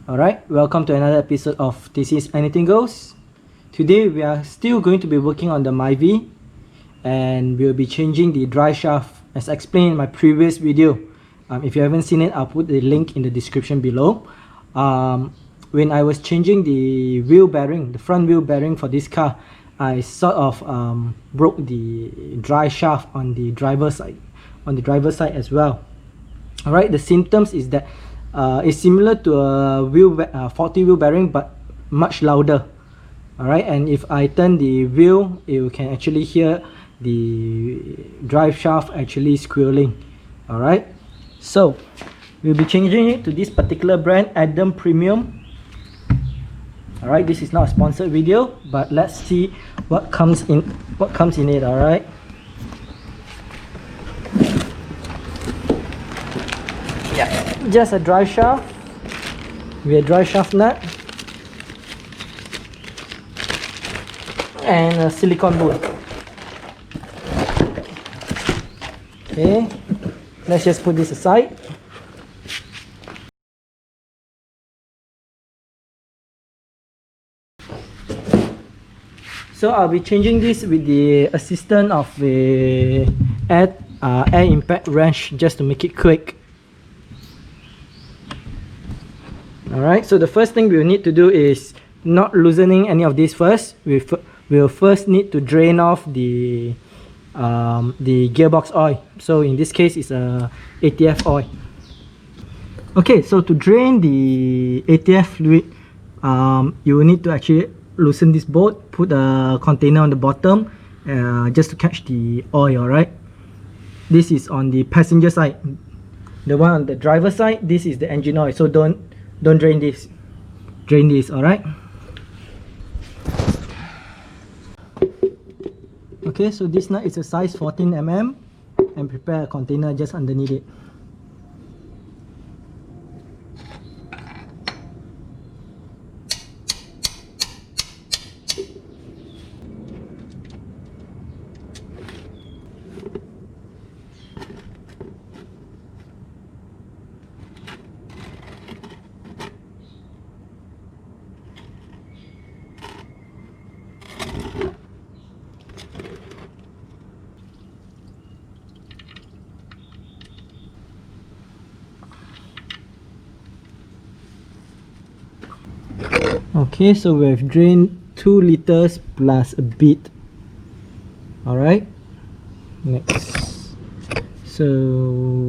Alright, welcome to another episode of This Is Anything Goes. Today we are still going to be working on the Myvi, and we'll be changing the dry shaft as explained in my previous video. If you haven't seen it, I'll put the link in the description below. When I was changing the wheel bearing, the front wheel bearing for this car, I sort of broke the dry shaft on the driver's side, as well. Alright, the symptoms is that it's similar to a faulty wheel bearing but much louder. Alright, and if I turn the wheel, you can actually hear the drive shaft actually squealing. Alright, so we'll be changing it to this particular brand, Adam Premium. Alright, this is not a sponsored video, but let's see what comes in it. Alright, yeah, just a drive shaft with a drive shaft nut and a silicone bolt. Okay, let's just put this aside. So I'll be changing this with the assistance of the air impact wrench, just to make it quick. Alright, so the first thing we'll need to do is not loosening any of this first. We'll first need to drain off the gearbox oil. So in this case, it's a Atf oil. Okay, so to drain the Atf fluid, you will need to actually loosen this bolt, put a container on the bottom just to catch the oil. Alright, this is on the passenger side. The one on the driver side, this is the engine oil, so don't drain this. Alright, okay, so this nut is a size 14 mm, and prepare a container just underneath it. Okay, so we've drained 2 liters plus a bit. Alright, next. So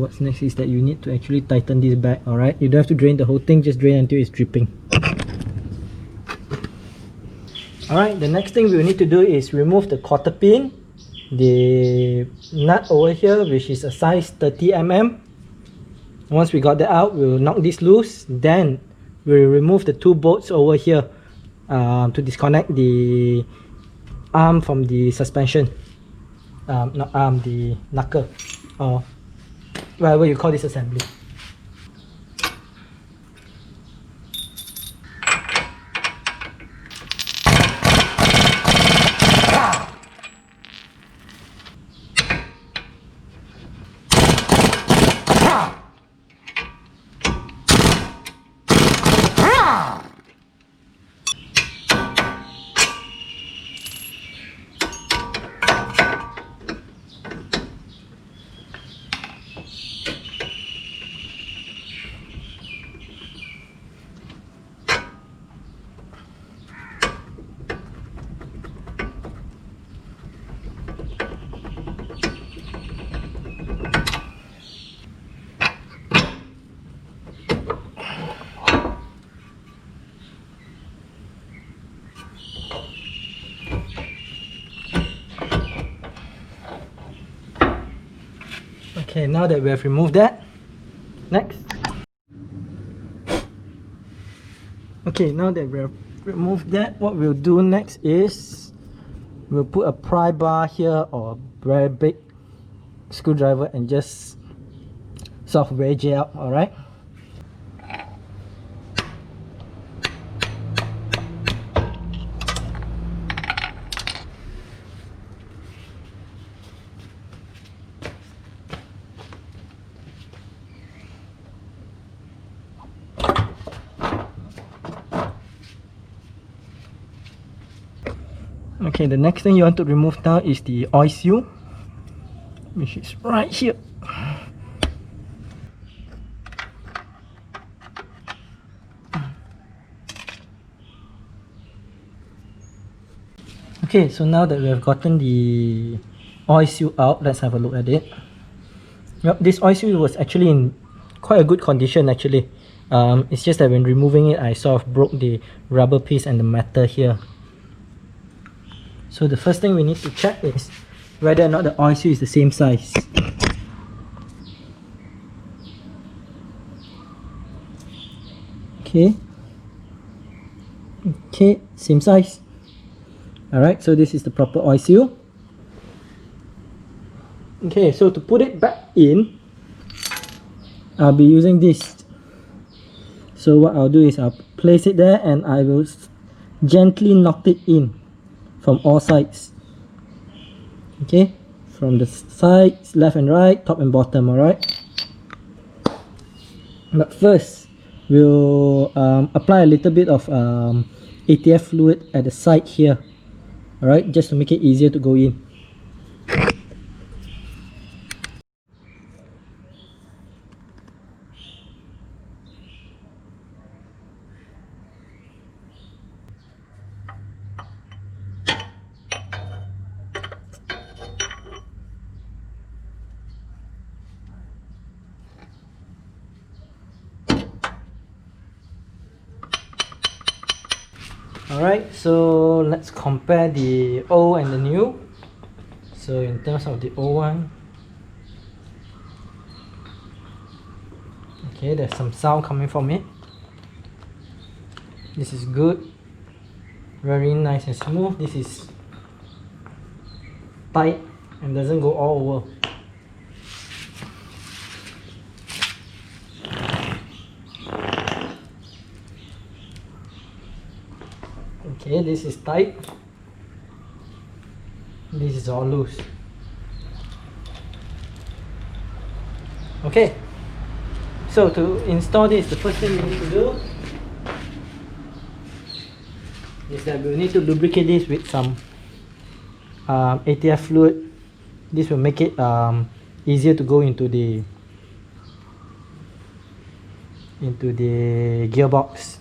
what's next is that you need to actually tighten this back. Alright, you don't have to drain the whole thing, just drain until it's dripping. Alright, the next thing we need to do is remove the quarter pin, the nut over here, which is a size 30 mm. Once we got that out, we'll knock this loose. Then we'll remove the 2 bolts over here to disconnect the arm from the suspension. Not arm, the knuckle, or whatever you call this assembly. Okay, now that we have removed that, next. Okay, now that we have removed that, what we'll do next is we'll put a pry bar here or a very big screwdriver and just sort of wedge it out. Alright, Okay, the next thing you want to remove now is the oil seal, which is right here. Okay, so now that we have gotten the oil seal out, let's have a look at it. Yep, this oil seal was actually in quite a good condition actually. It's just that when removing it, I sort of broke the rubber piece and the metal here. So the first thing we need to check is whether or not the oil seal is the same size. Okay. Okay, same size. Alright, so this is the proper oil seal. Okay, so to put it back in, I'll be using this. So what I'll do is I'll place it there and I will gently knock it in from all sides. Okay, from the sides, left and right, top and bottom, alright? But first, we'll apply a little bit of Atf fluid at the side here, alright, just to make it easier to go in. Alright, so let's compare the old and the new. So in terms of the old one, okay, there's some sound coming from it. This is good, very nice and smooth. This is tight and doesn't go all over. Okay, this is tight. This is all loose. Okay, so to install this, the first thing we need to do is that we need to lubricate this with some Atf fluid. This will make it easier to go into the gearbox.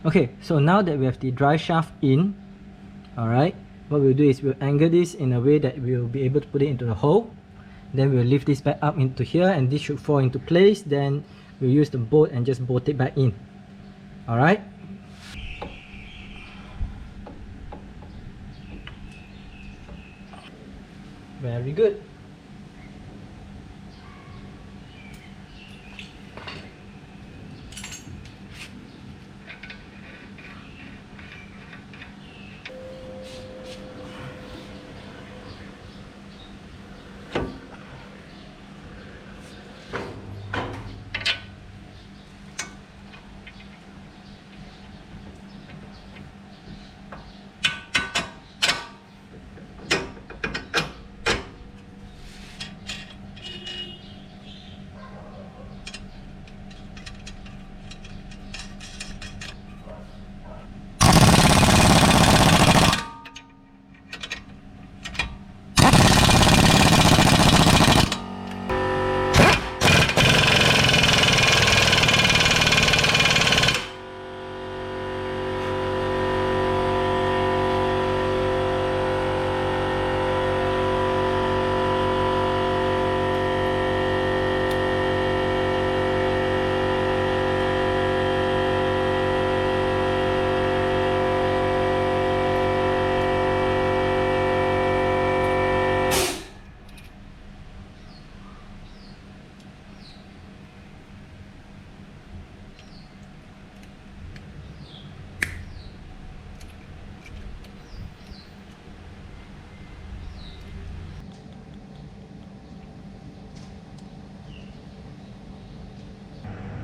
Okay, so now that we have the drive shaft in, alright, what we'll do is we'll angle this in a way that we'll be able to put it into the hole. Then we'll lift this back up into here and this should fall into place. Then we'll use the bolt and just bolt it back in. Alright. Very good.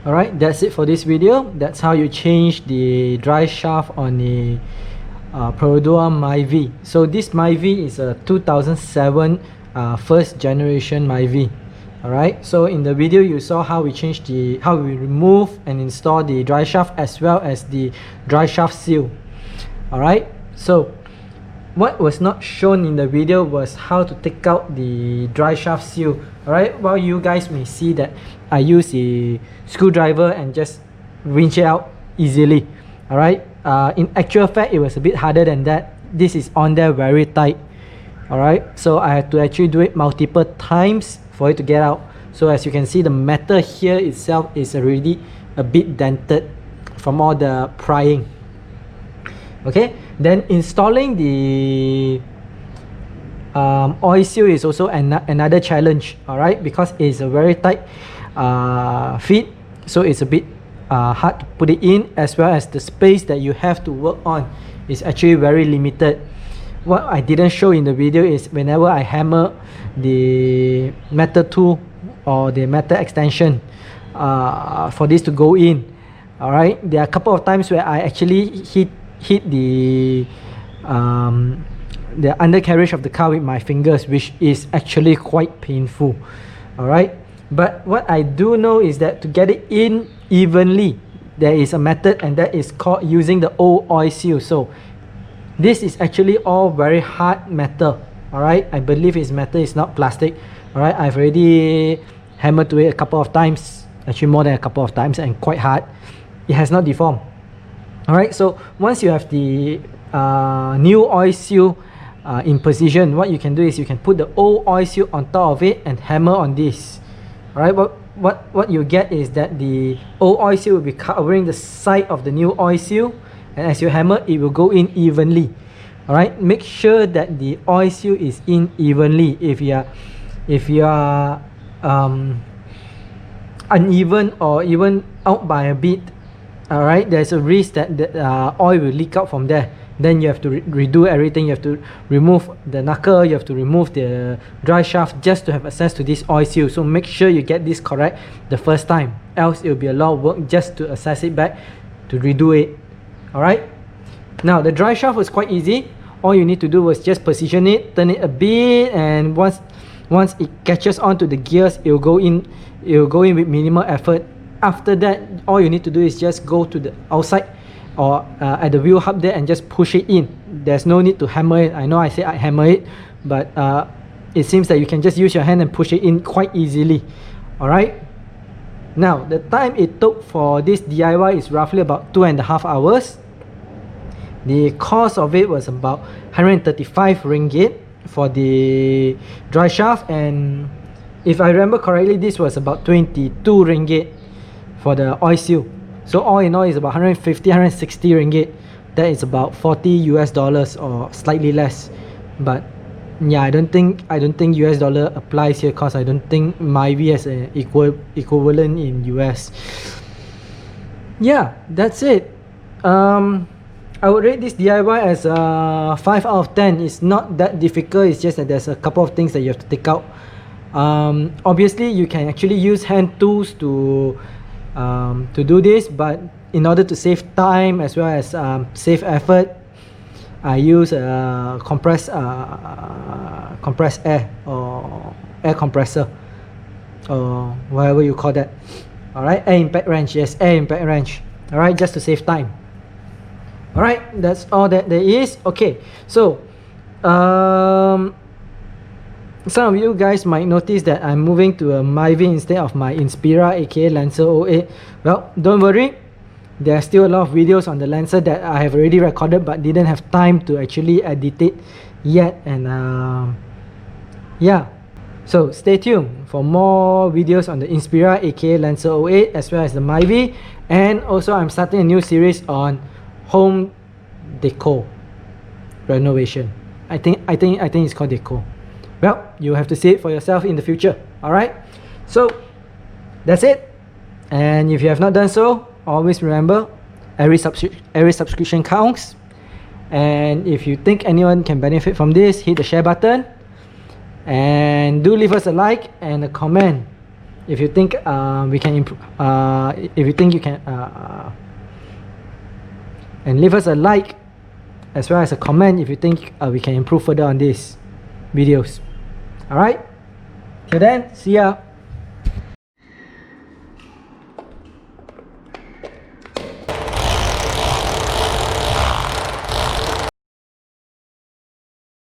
Alright, that's it for this video. That's how you change the dry shaft on the Perodua Myvi. So this Myvi is a 2007 first generation Myvi. Alright, so in the video you saw how we remove and install the dry shaft as well as the dry shaft seal. Alright, so what was not shown in the video was how to take out the dry shaft seal. Alright, well, you guys may see that I use a screwdriver and just wrench it out easily. Alright, in actual fact it was a bit harder than that. This is on there very tight. Alright, so I had to actually do it multiple times for it to get out. So as you can see, the metal here itself is already a bit dented from all the prying. Okay, then installing the oil seal is also another challenge. Alright, because it's a very tight fit, so it's a bit hard to put it in, as well as the space that you have to work on is actually very limited. What I didn't show in the video is whenever I hammer the metal tool or the metal extension for this to go in. Alright, there are a couple of times where I actually hit the undercarriage of the car with my fingers, which is actually quite painful. Alright, but what I do know is that to get it in evenly, there is a method, and that is called using the old oil seal. So this is actually all very hard metal. Alright, I believe it's metal, it's not plastic. Alright, I've already hammered to it a couple of times, actually more than a couple of times, and quite hard. It has not deformed. Alright, so once you have the new oil seal in position, what you can do is you can put the old oil seal on top of it and hammer on this. Alright, what you get is that the old oil seal will be covering the side of the new oil seal, and as you hammer, it will go in evenly. Alright, make sure that the oil seal is in evenly. If you are uneven or even out by a bit, alright, there's a risk that the oil will leak out from there. Then you have to redo everything. You have to remove the knuckle, you have to remove the dry shaft just to have access to this oil seal. So make sure you get this correct the first time, else it will be a lot of work just to access it back, to redo it. Alright, now the dry shaft was quite easy. All you need to do was just position it, turn it a bit, and once it catches onto the gears, it will go in with minimal effort. After that, all you need to do is just go to the outside or at the wheel hub there and just push it in. There's no need to hammer it. I know I said I hammer it, but it seems that you can just use your hand and push it in quite easily. Alright, now the time it took for this DIY is roughly about 2.5 hours. The cost of it was about 135 ringgit for the dry shaft, and if I remember correctly, this was about 22 ringgit for the oil seal. So all in all is about 150, 160 ringgit. That is about $40 or slightly less. But yeah, I don't think US dollar applies here, because I don't think Myvi has an equivalent in US. Yeah, that's it. I would rate this DIY as a 5 out of 10. It's not that difficult, it's just that there's a couple of things that you have to take out. Obviously you can actually use hand tools to do this, but in order to save time as well as save effort, I use a compressed air or air compressor, or whatever you call that. Alright, air impact wrench. Yes, air impact wrench. Alright, just to save time. Alright, that's all that there is. Okay, so some of you guys might notice that I'm moving to a Myvi instead of my Inspira aka Lancer 08. Well, don't worry, there are still a lot of videos on the Lancer that I have already recorded but didn't have time to actually edit it yet. And yeah, so stay tuned for more videos on the Inspira aka Lancer 08 as well as the Myvi. And also I'm starting a new series on home decor renovation. I think it's called decor. Well, you have to see it for yourself in the future. Alright, so that's it. And if you have not done so, always remember, every subscription counts. And if you think anyone can benefit from this, hit the share button and do leave us a like and a comment. if you think we can improve, if you think you can, and leave us a like as well as a comment if you think we can improve further on these videos. Alright, till then, see ya.